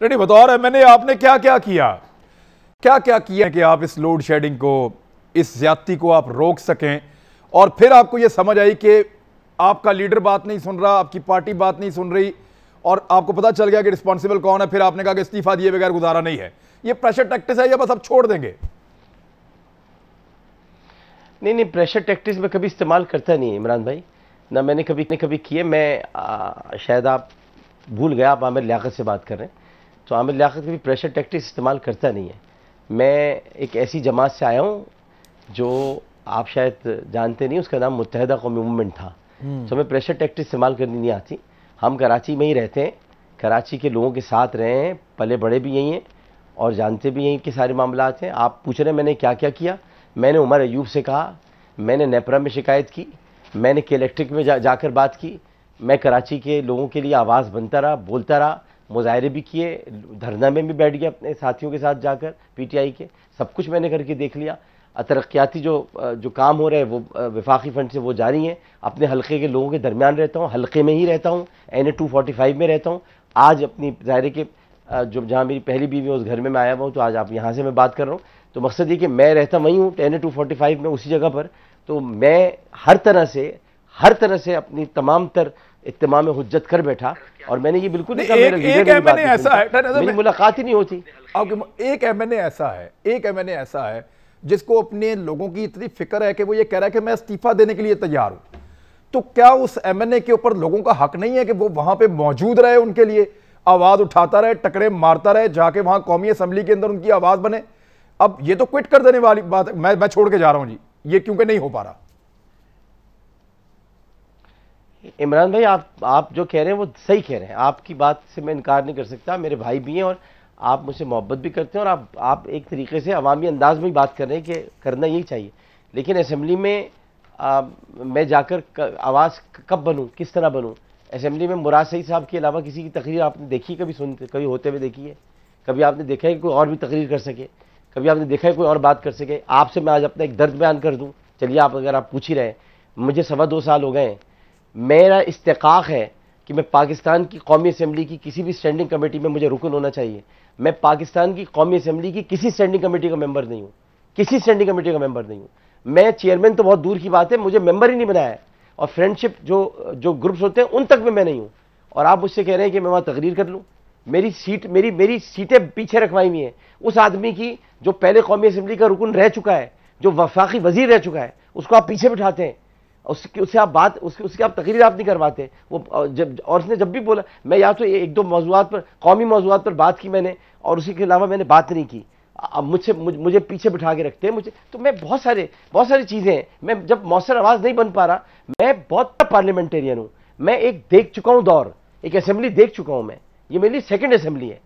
نہیں بطور MNA آپ نے کیا کیا کہ آپ اس لوڈ شیڈنگ کو، اس زیادتی کو آپ روک سکیں، اور پھر آپ کو یہ سمجھ آئی کہ آپ کا لیڈر بات نہیں سن رہا، آپ کی پارٹی بات نہیں سن رہی، اور آپ کو پتا چل گیا کہ رسپانسیبل کون ہے، پھر آپ نے کہا کہ استعفیٰ دیے بغیر گزارا نہیں ہے؟ یہ پریشر ٹیکٹس ہے یا بس آپ چھوڑ دیں گے؟ نہیں، پریشر ٹیکٹس میں کبھی استعمال کرتا نہیں عمران بھائی، نہ میں نے کبھی کیے. میں شاید آپ بھول گیا، آپ عامر لیاقت سے بات کر رہے ہیں، تو عامر لیاقت کبھی پریشر ٹیکٹس استعمال کرتا نہیں ہے. میں ایک ایسی جماعت سے آیا ہوں جو آپ شاید جانتے نہیں، اس کا نام متحدہ قومی موومنٹ تھا. تو ہمیں پریشر ٹیکٹس استعمال کرنی نہیں آتی. ہم کراچی میں ہی رہتے ہیں، کراچی کے لوگوں کے ساتھ رہے ہیں، پلے بڑے بھی یہی ہیں اور جانتے بھی یہیں کے سارے معاملات ہیں. آپ پوچھ رہے ہیں میں نے کیا کیا. میں نے عمر ایوب سے کہا، میں نے نیپرا میں شکایت کی، میں نے کے الیکٹرک میں جا کر بات کی، میں کراچی کے لوگوں کے لیے آواز بنتا رہا، بولتا رہا، مظاہرے بھی کیے، دھرنا میں بھی بیٹھ گیا اپنے ساتھیوں کے ساتھ جا کر PTI کے. سب کچھ میں نے کر کے دیکھ لیا. ترقیاتی جو کام ہو رہے ہیں وہ وفاقی فنڈ سے وہ جاری ہیں. اپنے حلقے کے لوگوں کے درمیان رہتا ہوں، حلقے میں ہی رہتا ہوں، NA 245 میں رہتا ہوں. آج اپنی ظاہرے کے جہاں میری پہلی بیوی ہے اس گھر میں آیا ہوا ہوں، تو آج آپ یہاں سے میں بات کر رہا ہوں. تو مقصد یہ کہ میں رہتا وہیں ہوں NA 245 میں، اسی جگہ پر. تو میں ہر طرح سے اپنی تمام تر اتمام حجت کر بیٹھا، اور میں نے یہ بالکل نہیں کہا میرا لیڈر میری بات نہیں سنتا، میری ملاقات ہی نہیں ہوتی. ایک MNA ایسا ہے جس کو اپنے لوگوں کی اتنی فکر ہے کہ وہ یہ کہہ رہا ہے کہ میں استعفیٰ دینے کے لیے تیار ہوں. تو کیا اس MNA کے اوپر لوگوں کا حق نہیں ہے کہ وہ وہاں پہ موجود رہے، ان کے لیے آواز اٹھاتا رہے، ٹکرے مارتا رہے، جا کے وہاں قومی اسمبلی کے اندر ان کی آواز بنے؟ اب یہ تو کوئٹ کر دینے والی بات ہے، میں چھوڑ کے جا رہا ہوں جی، یہ کیونکہ نہیں ہو پا رہا. عمران بھائی آپ جو کہہ رہے ہیں وہ صحیح کہہ رہے ہیں، آپ کی بات سے میں انکار نہیں کر سکتا. میرے بھائی بھی ہیں اور آپ مجھ سے محبت بھی کرتے ہیں، اور آپ ایک طریقے سے عوامی انداز میں بات کر رہے ہیں کہ کرنا یہی چاہیے. لیکن اسمبلی میں میں جا کر آواز کب بنوں، کس طرح بنوں؟ اسمبلی میں مراد سعید صاحب کے علاوہ کسی کی تقریر آپ نے دیکھی، کبھی ہوتے ہوئے دیکھی ہے؟ کبھی آپ نے دیکھا ہے کہ کوئی اور بھی تقریر کر سکے؟ کبھی آپ نے دیکھا ہے کوئی اور بات کر سکے؟ آپ سے میں آج اپنا ایک درد بیان کر دوں. چلیے اگر آپ پوچھ ہی رہے ہیں، مجھے 2.25 سال ہو گئے ہیں. میرا استحقاق ہے کہ میں پاکستان کی قومی اسمبلی کی کسی بھی اسٹینڈنگ کمیٹی میں مجھے رکن ہونا چاہیے. میں پاکستان کی قومی اسمبلی کی کسی اسٹینڈنگ کمیٹی کا ممبر نہیں ہوں. میں چیئرمین تو بہت دور کی بات ہے، مجھے ممبر ہی نہیں بنایا ہے. اور فرینڈشپ جو گروپس ہوتے ہیں ان تک میں نہیں ہوں. اور آپ مجھ سے کہہ رہے ہیں کہ میں وہاں تقریر کر لوں؟ میری سیٹیں پیچھے رکھوائی ہوئی ہیں اس آدمی کی جو پہلے قومی اسمبلی کا رکن رہ چکا ہے، جو وفاقی وزیر رہ چکا ہے. اس کو آپ پیچھے بٹھاتے ہیں، اس سے آپ تقریر آپ نہیں کرواتے. اور اس نے جب بھی بولا، میں یا تو ایک دو موضوعات پر، قومی موضوعات پر بات کی میں نے، اور اسی کے علاوہ میں نے بات نہیں کی. اب مجھے پیچھے بٹھا کے رکھتے ہیں مجھے. تو میں بہت ساری چیزیں ہیں. میں جب مؤثر آواز نہیں بن پا رہا، میں بہت پارلیمنٹیرین ہوں. میں ایک دیکھ چکا ہوں دور، ایک اسمبلی دیکھ چکا ہوں. میں یہ میری سیکنڈ اسمبلی ہے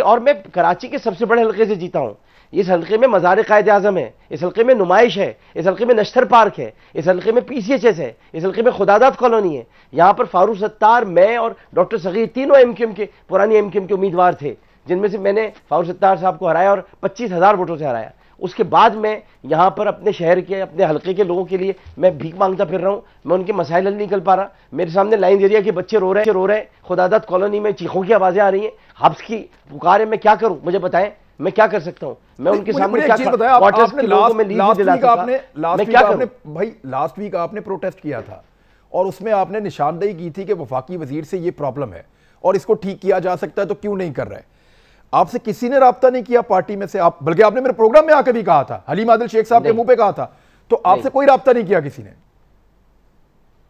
اور میں کراچی کے سب سے بڑے حلقے سے جیتا ہوں. اس حلقے میں مزار قائد اعظم ہے، اس حلقے میں نمائش ہے، اس حلقے میں نشتر پارک ہے، اس حلقے میں PCHS ہے، اس حلقے میں خداداد کالونی ہے. یہاں پر فاروق ستار، میں اور ڈاکٹر صغیر تینوں MQM کے پرانی MQM کے امیدوار تھے، جن میں سے میں نے فاروق ستار صاحب کو ہرایا اور 25,000 ووٹوں سے ہرایا. اس کے بعد میں یہاں پر اپنے شہر کے، اپنے حلقے کے لوگوں کے لیے میں بھیک مانگتا پھر رہا ہوں. میں ان کے مسائل حل نہیں کر پا رہا. میرے سامنے لائن ایریا کے بچے رو رہے ہیں، خداداد کالونی میں چیخوں کی آوازیں آ رہی ہیں، حبس کی پکار ہے. میں کیا کروں؟ مجھے بتائیں میں کیا کر سکتا ہوں؟ میں ان کے سامنے کیا لاسٹ ویک آپ نے پروٹیسٹ کیا تھا، اور اس میں آپ نے نشاندہی کی تھی کہ وفاقی وزیر سے یہ پرابلم ہے اور اس کو ٹھیک کیا جا سکتا ہے، تو کیوں نہیں کر رہے؟ آپ سے کسی نے رابطہ نہیں کیا پارٹی میں سے؟ آپ بلکہ آپ نے میرے پروگرام میں آ کے بھی کہا تھا، حلیم عادل شیخ صاحب کے منہ پہ کہا تھا. تو آپ سے کوئی رابطہ نہیں کیا کسی نے؟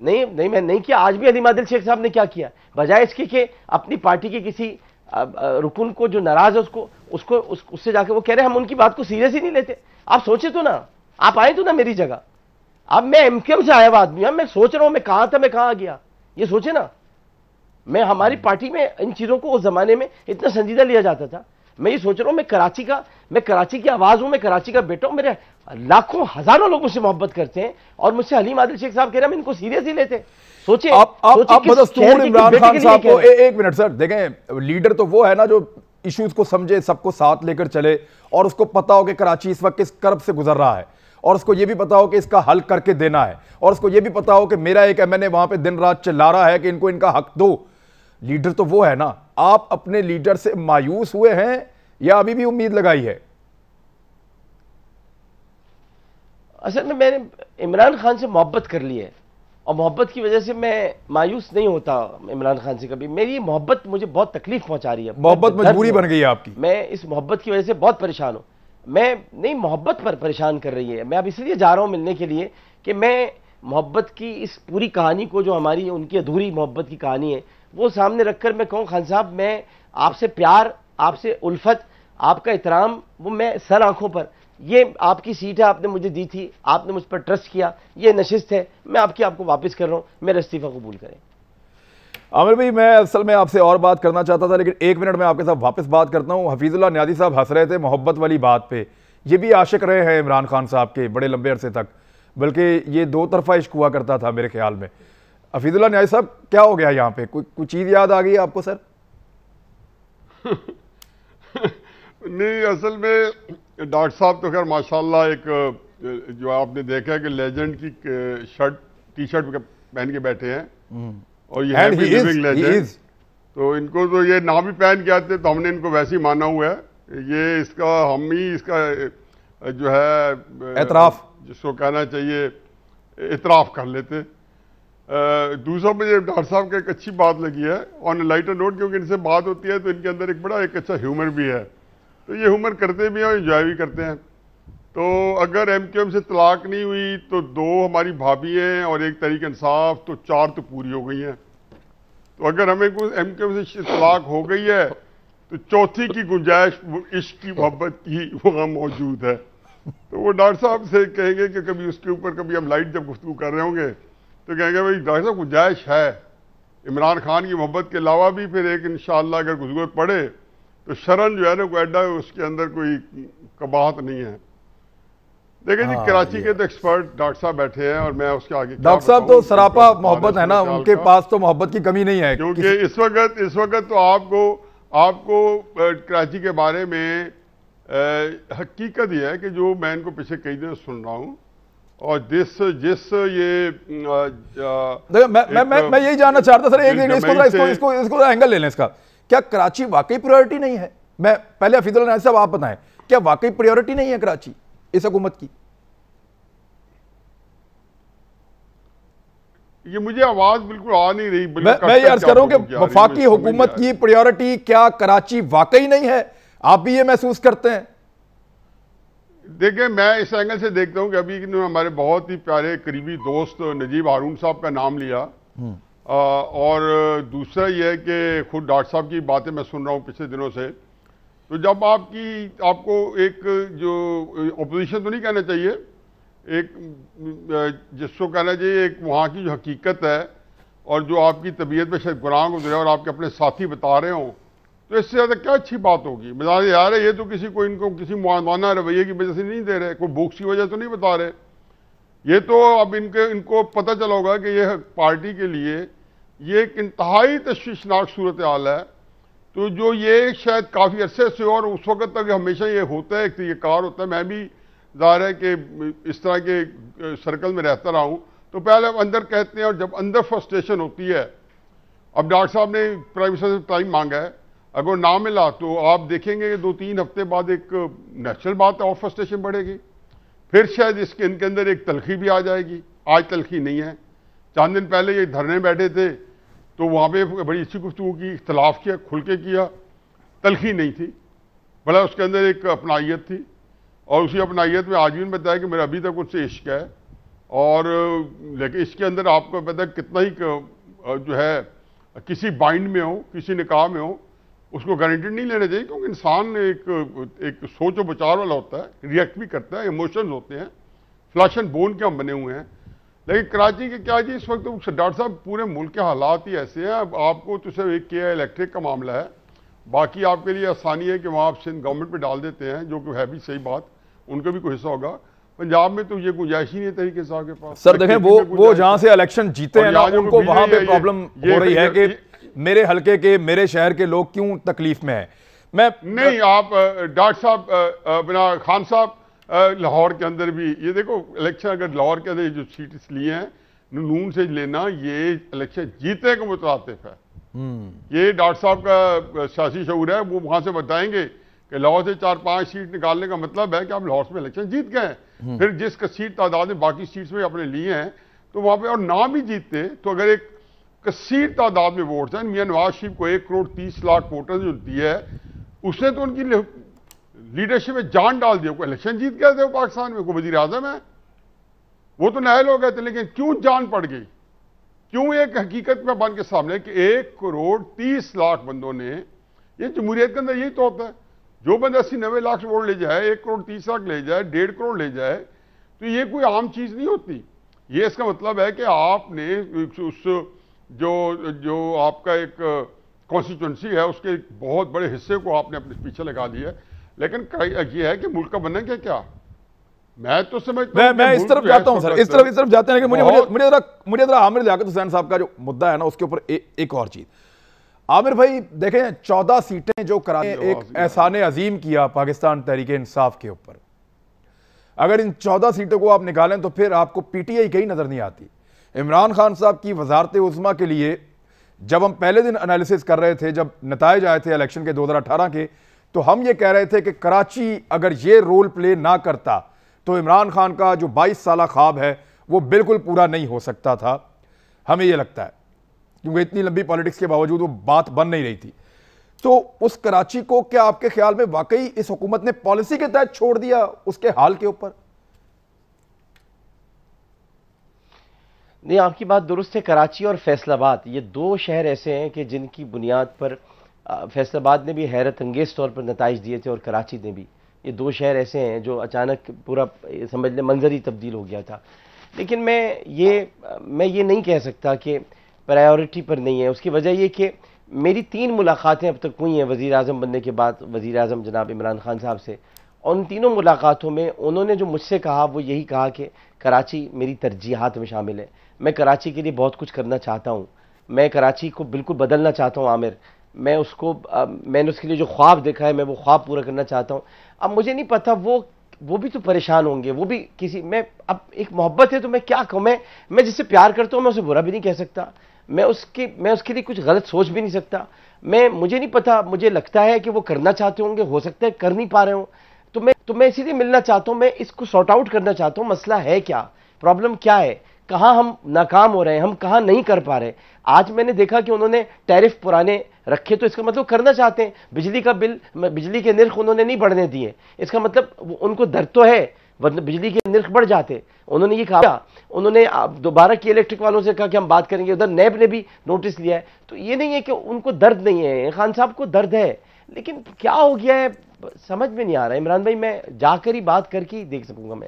نہیں، میں نہیں کیا. آج بھی حلیم عادل شیخ صاحب نے کیا کیا؟ بجائے اس کی کہ اپنی پارٹی کے کسی رکن کو جو ناراض ہے اس سے جا کے وہ کہہ رہے ہیں ہم ان کی بات کو سیریس ہی نہیں لیتے. آپ سوچے تو نا، آپ آئے تو نا میری جگہ. اب میں MQM سے آیا ہوا آدمی ہوں، میں سوچ رہا ہوں میں کہاں تھا، میں کہاں گیا. یہ سوچے نا. میں ہماری پارٹی میں ان چیزوں کو اس زمانے میں اتنا سنجیدہ لیا جاتا تھا. میں یہ سوچ رہا ہوں میں کراچی کی آواز ہوں، میں کراچی کا بیٹا ہوں. میرے لاکھوں ہزاروں لوگ مجھ سے محبت کرتے ہیں، اور مجھ سے حلیم عادل شیخ صاحب کہہ رہے ہیں ہم ان کو سیریس ہی لیتے. سوچے عمران خان صاحب کو ایک منٹ سر دیکھیں، لیڈر تو وہ ہے نا جو ایشوز کو سمجھے، سب کو ساتھ لے کر چلے، اور اس کو پتا ہو کہ کراچی اس وقت کس کرب سے گزر رہا ہے، اور اس کو یہ بھی پتا ہو کہ اس کا حل کر کے دینا ہے، اور اس کو یہ بھی پتا ہو کہ میرا ایک MNA وہاں پہ دن رات چلا رہا ہے کہ ان کو ان کا حق دو. لیڈر تو وہ ہے نا. آپ اپنے لیڈر سے مایوس ہوئے ہیں یا ابھی بھی امید لگائی ہے؟ اصل میں نے عمران خان سے محبت کر لی ہے اور محبت کی وجہ سے میں مایوس نہیں ہوتا عمران خان سے کبھی. میری محبت مجھے بہت تکلیف پہنچا رہی ہے. محبت مجبوری بن گئی ہے آپ کی. میں اس محبت کی وجہ سے بہت پریشان ہوں. میں نہیں، محبت پر پریشان کر رہی ہے. میں اب اس لیے جا رہا ہوں ملنے کے لیے کہ میں محبت کی اس پوری کہانی کو، جو ہماری ان کی ادھوری محبت کی کہانی ہے، وہ سامنے رکھ کر میں کہوں خان صاحب میں آپ سے پیار، آپ سے الفت، آپ کا احترام، وہ میں سر آنکھوں پر، یہ آپ کی سیٹ ہے، آپ نے مجھے دی تھی، آپ نے مجھ پر ٹرسٹ کیا، یہ نشست ہے، میں آپ کو واپس کر رہا ہوں، میرا استعفیٰ قبول کریں. عامر بھائی، میں اصل میں آپ سے اور بات کرنا چاہتا تھا، لیکن ایک منٹ میں آپ کے ساتھ واپس بات کرتا ہوں. حفیظ اللہ نیازی صاحب ہنس رہے تھے محبت والی بات پہ. یہ بھی عاشق رہے ہیں عمران خان صاحب کے بڑے لمبے عرصے تک، بلکہ یہ دو طرفہ عشق ہوا کرتا تھا میرے خیال میں. حفیظ اللہ نیازی صاحب کیا ہو گیا یہاں پہ؟ کوئی چیز یاد آ گئی ہے آپ کو سر؟ نہیں، اصل میں ڈاکٹر صاحب تو خیر ماشاءاللہ ایک جو آپ نے دیکھا کہ لیجنڈ کی ٹی شرٹ پہن کے بیٹھے ہیں، اور یہ ہے بھی لیونگ لیجنڈ. تو ان کو تو یہ نہ بھی پہن کے آتے تو ہم نے ان کو ویسے ہی مانا ہوا ہے. یہ اس کا ہم ہی اس کا جو ہے اعتراف جس کو کہنا چاہیے اعتراف کر لیتے. دوسرا مجھے ڈاکٹر صاحب کا ایک اچھی بات لگی ہے آن لائٹر نوٹ، کیونکہ ان سے بات ہوتی ہے تو ان کے اندر ایک اچھا ہیومر بھی ہے. تو یہ ہیومر کرتے بھی ہیں اور انجوائے بھی کرتے ہیں. تو اگر ایم کیو ایم سے طلاق نہیں ہوئی تو 2 ہماری بھابھی ہیں اور ایک تحریک انصاف، تو 4 تو پوری ہو گئی ہیں. تو اگر ہمیں کوئی ایم کیو ایم سے طلاق ہو گئی ہے تو چوتھی کی گنجائش عشق کی محبت کی وہاں موجود ہے. تو وہ ڈاکٹر صاحب سے کہیں گے کہ کبھی اس کے اوپر کبھی ہم لائٹ جب گفتگو کر رہے ہوں گے تو کہیں گے بھائی ڈاکٹر صاحب گنجائش ہے عمران خان کی محبت کے علاوہ بھی. پھر ایک انشاءاللہ اگر ضرورت پڑے تو شرن جو ہے نا کوئیڈا، اس کے اندر کوئی قباحت نہیں ہے. دیکھیں جی، کراچی کے تو ایکسپرٹ ڈاکٹر صاحب بیٹھے ہیں اور میں اس کے آگے ڈاکٹر صاحب تو سراپا محبت ہے نا، ان کے پاس تو محبت کی کمی نہیں ہے. کیونکہ اس وقت تو آپ کو کراچی کے بارے میں حقیقت یہ ہے کہ جو میں ان کو پچھلے کئی دن سن رہا ہوں، اور جس یہ میں یہی جاننا چاہتا سر، اس کو اینگل لے لیں اس کا. کیا کراچی واقعی پریورٹی نہیں ہے؟ میں پہلے حفیظ اللہ نیازی صاحب آپ بتائیں، کیا واقعی پریورٹی نہیں ہے کراچی اس حکومت کی؟ یہ مجھے آواز بالکل آ نہیں رہی. میں یہ عرض کر رہا ہوں کہ وفاقی حکومت کی پریورٹی کیا کراچی واقعی نہیں ہے؟ آپ بھی یہ محسوس کرتے ہیں؟ دیکھیں، میں اس اینگل سے دیکھتا ہوں کہ ابھی ہمارے بہت ہی پیارے قریبی دوست نجیب ہارون صاحب کا نام لیا، اور دوسرا یہ ہے کہ خود ڈاکٹر صاحب کی باتیں میں سن رہا ہوں پچھلے دنوں سے. تو جب آپ کو ایک جو اپوزیشن تو نہیں کہنا چاہیے، ایک جس کو کہنا چاہیے ایک وہاں کی جو حقیقت ہے اور جو آپ کی طبیعت میں شاید گناہ گزرے اور آپ کے اپنے ساتھی بتا رہے ہوں، تو اس سے زیادہ کیا اچھی بات ہوگی؟ مزاج یار ہے، یہ تو ان کو کسی معاونہ رویے کی وجہ سے نہیں دے رہے، کوئی بھوک کی وجہ تو نہیں بتا رہے. یہ تو اب ان کو پتہ چلا ہوگا کہ یہ پارٹی کے لیے یہ ایک انتہائی تشویشناک صورتحال ہے. تو جو یہ شاید کافی عرصے سے، اور اس وقت تک ہمیشہ یہ ہوتا ہے، ایک طریقہ کار ہوتا ہے. میں بھی ظاہر ہے کہ اس طرح کے سرکل میں رہتا رہا ہوں. تو پہلے اندر کہتے ہیں، اور جب اندر فرسٹریشن ہوتی ہے، اب ڈاکٹر صاحب نے پرائم منسٹر سے ٹائم مانگا ہے، اگر نہ ملا تو آپ دیکھیں گے کہ 2-3 ہفتے بعد ایک نیچرل بات ہے اور فرسٹریشن بڑھے گی. پھر شاید ان کے اندر ایک تلخی بھی آ جائے گی. آج تلخی نہیں ہے. چند دن پہلے یہ دھرنے بیٹھے تھے تو وہاں پہ بڑی اچھی گفتگو کی، اختلاف کیا، کھل کے کیا، تلخی نہیں تھی، بڑا اس کے اندر ایک اپنائیت تھی. اور اسی اپنائیت میں آج بھی بتایا کہ میرا ابھی تک ان سے عشق ہے. اور لیکن اس کے اندر آپ کو پتہ ہے کتنا ہی جو ہے کسی بائنڈ میں ہو، کسی نکاح میں ہو، اس کو گارنٹیڈ نہیں لینا چاہیے، کیونکہ انسان ایک سوچ و بچار والا ہوتا ہے، ریئیکٹ بھی کرتا ہے، ایموشنز ہوتے ہیں، فلیش اینڈ بون کے ہم بنے ہوئے ہیں. لیکن کراچی کے کیا جی، اس وقت ڈاکٹر صاحب پورے ملک کے حالات ہی ایسے ہیں. اب آپ کو تو صرف ایک کیا الیکٹرک کا معاملہ ہے، باقی آپ کے لیے آسانی ہے کہ وہاں آپ سندھ گورنمنٹ پہ ڈال دیتے ہیں، جو کہ ہے بھی صحیح بات، ان کا بھی کوئی حصہ ہوگا. پنجاب میں تو یہ گنجائش ہی نہیں ہے طریقے صاحب کے پاس. سر دیکھیں، وہ جہاں سے الیکشن جیتے ہیں نا، ان کو وہاں پہ پرابلم ہو رہی ہے کہ میرے حلقے کے، میرے شہر کے لوگ کیوں تکلیف میں ہیں. میں نہیں، آپ ڈاکٹر صاحب خان صاحب لاہور کے اندر بھی یہ دیکھو، الیکشن اگر لاہور کے اندر جو سیٹس لیے ہیں نون سے لینا، یہ الیکشن جیتے کو مترادف ہے. یہ ڈاکٹر صاحب کا سیاسی شعور ہے، وہ وہاں سے بتائیں گے کہ لاہور سے 4-5 سیٹ نکالنے کا مطلب ہے کہ آپ لاہور میں الیکشن جیت گئے ہیں، پھر جس کثیر تعداد میں باقی سیٹس میں اپنے لیے ہیں تو وہاں پہ اور نہ بھی جیتتے تو اگر ایک کثیر تعداد میں ووٹس ہیں، میاں نواز شریف کو 1,30,00,000 ووٹر جو دی ہے، اس نے تو ان کی لیڈرشپ میں جان ڈال دیا، کوئی الیکشن جیت گئے تھے وہ پاکستان میں، کوئی وزیر اعظم ہے، وہ تو نائل ہو گئے تھے، لیکن کیوں جان پڑ گئی؟ کیوں ایک حقیقت میں بن کے سامنے کہ 1,30,00,000 بندوں نے، یہ جمہوریت کے اندر یہی تو ہوتا ہے، جو بندہ 80-90 لاکھ ووٹ لے جائے، 1,30,00,000 لے جائے، 1.5 کروڑ لے جائے، تو یہ کوئی عام چیز نہیں ہوتی۔ یہ اس کا مطلب ہے کہ آپ نے اس جو آپ کا ایک کانسٹیٹوئنسی ہے اس کے بہت بڑے حصے کو آپ نے اپنے پیچھے لگا دیا ہے، لیکن یہ ہے کہ ملک کا بننا کیا؟ میں تو سمجھتا ہوں میں اس طرف جاتا ہوں سر، اس طرف جاتے ہیں، لیکن مجھے ذرا عامر لیاقت حسین صاحب کا جو مدعا ہے نا اس کے اوپر ایک اور چیز۔ عامر بھائی دیکھیں 14 سیٹیں جو کراچی ایک احسان عظیم کیا پاکستان تحریک انصاف کے اوپر، اگر ان 14 سیٹوں کو آپ نکالیں تو پھر آپ کو پی ٹی آئی کہیں نظر نہیں آتی۔ عمران خان صاحب کی وزارت عظمیٰ کے لیے جب ہم پہلے دن انالیسس کر رہے تھے، جب نتائج آئے تھے الیکشن کے 2018 کے، تو ہم یہ کہہ رہے تھے کہ کراچی اگر یہ رول پلے نہ کرتا تو عمران خان کا جو 22 سالہ خواب ہے وہ بالکل پورا نہیں ہو سکتا تھا، ہمیں یہ لگتا ہے، کیونکہ اتنی لمبی پالیٹکس کے باوجود وہ بات بن نہیں رہی تھی۔ تو اس کراچی کو کیا آپ کے خیال میں واقعی اس حکومت نے پالیسی کے تحت چھوڑ دیا اس کے حال کے اوپر؟ نہیں، آپ کی بات درست ہے۔ کراچی اور فیصل آباد یہ دو شہر ایسے ہیں کہ جن کی بنیاد پر فیصل آباد نے بھی حیرت انگیز طور پر نتائج دیے تھے اور کراچی نے بھی۔ یہ دو شہر ایسے ہیں جو اچانک پورا سمجھ لیں منظر ہی تبدیل ہو گیا تھا۔ لیکن میں یہ نہیں کہہ سکتا کہ پرائیورٹی پر نہیں ہے۔ اس کی وجہ یہ کہ میری 3 ملاقاتیں اب تک ہوئی ہیں وزیر اعظم بننے کے بعد وزیر اعظم جناب عمران خان صاحب سے، اور ان تینوں ملاقاتوں میں انہوں نے جو مجھ سے کہا وہ یہی کہا کہ کراچی میری ترجیحات میں شامل ہے، میں کراچی کے لیے بہت کچھ کرنا چاہتا ہوں، میں کراچی کو بالکل بدلنا چاہتا ہوں عامر، میں نے اس کے لیے جو خواب دیکھا ہے میں وہ خواب پورا کرنا چاہتا ہوں۔ اب مجھے نہیں پتا وہ بھی تو پریشان ہوں گے، وہ بھی میں اب ایک محبت ہے تو میں کیا کہوں، میں جس سے پیار کرتا ہوں میں اسے برا بھی نہیں کہہ سکتا، میں اس کے لیے کچھ غلط سوچ بھی نہیں سکتا، مجھے نہیں پتا، مجھے لگتا ہے کہ وہ کرنا چاہتے ہوں گے، ہو سکتا ہے کر نہیں پا رہے ہوں، تو میں اسی لیے ملنا چاہتا ہوں، میں اس کو سارٹ آؤٹ کرنا چاہتا ہوں، مسئلہ ہے کیا، پرابلم کیا ہے، کہاں ہم ناکام ہو رہے ہیں، ہم کہاں نہیں کر پا رہے۔ آج میں نے دیکھا کہ انہوں نے ٹیرف پرانے رکھے تو اس کا مطلب کرنا چاہتے ہیں، بجلی کے نرخ انہوں نے نہیں بڑھنے دیے، اس کا مطلب ان کو درد تو ہے، ورنہ بجلی کے نرخ بڑھ جاتے۔ انہوں نے یہ کہا، انہوں نے دوبارہ کی الیکٹرک والوں سے کہا کہ ہم بات کریں گے، ادھر نیب نے بھی نوٹس لیا ہے، تو یہ نہیں ہے کہ ان کو درد نہیں ہے، خان صاحب کو درد ہے، لیکن کیا ہو گیا ہے سمجھ میں نہیں آ رہا ہے۔ عمران بھائی میں جا کر ہی بات کر کے ہی دیکھ سکوں گا میں۔